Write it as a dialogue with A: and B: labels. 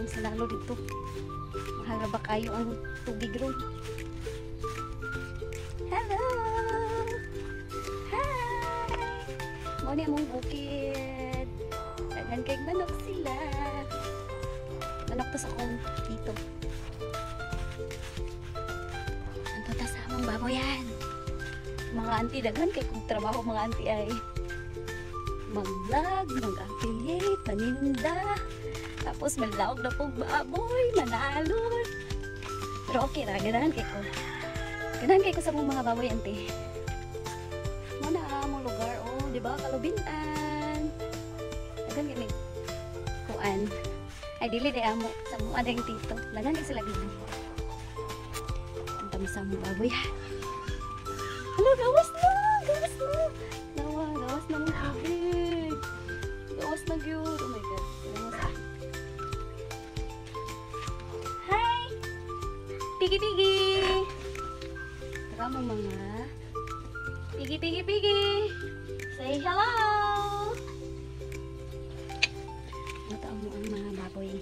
A: akong sinalo dito. Mahal ra ba kayo ang tubig ron? Hello! Hi! Muna mong bukid. Daghan kay manok sila. Manok to sa akong dito. Ang tuta sa among baboy yan. Mga auntie, daghan kay kung trabaho mga auntie ay mag-vlog, mag-affiliate, maninda. Tapos malawag na pong baboy, manalon. Pero okay ra, ganahan kay ko. Ganahan kay ko sa mga baboy, ante. Muna mong lugar, oh, di ba? Kalubintan. Dagan kay may kuan. Ay, dili day amo. Sa mga adang tito. Dagan kay sila gini. Ang tamis sa mga baboy. Ano, gawas na! Gawas na! Gawas na mga tubig. Gawas na gyud. Oh my God. Hi! Pigi-pigi! Tara mo mga pigi-pigi-pigi! Say hello! Mata mo ang mga baboy.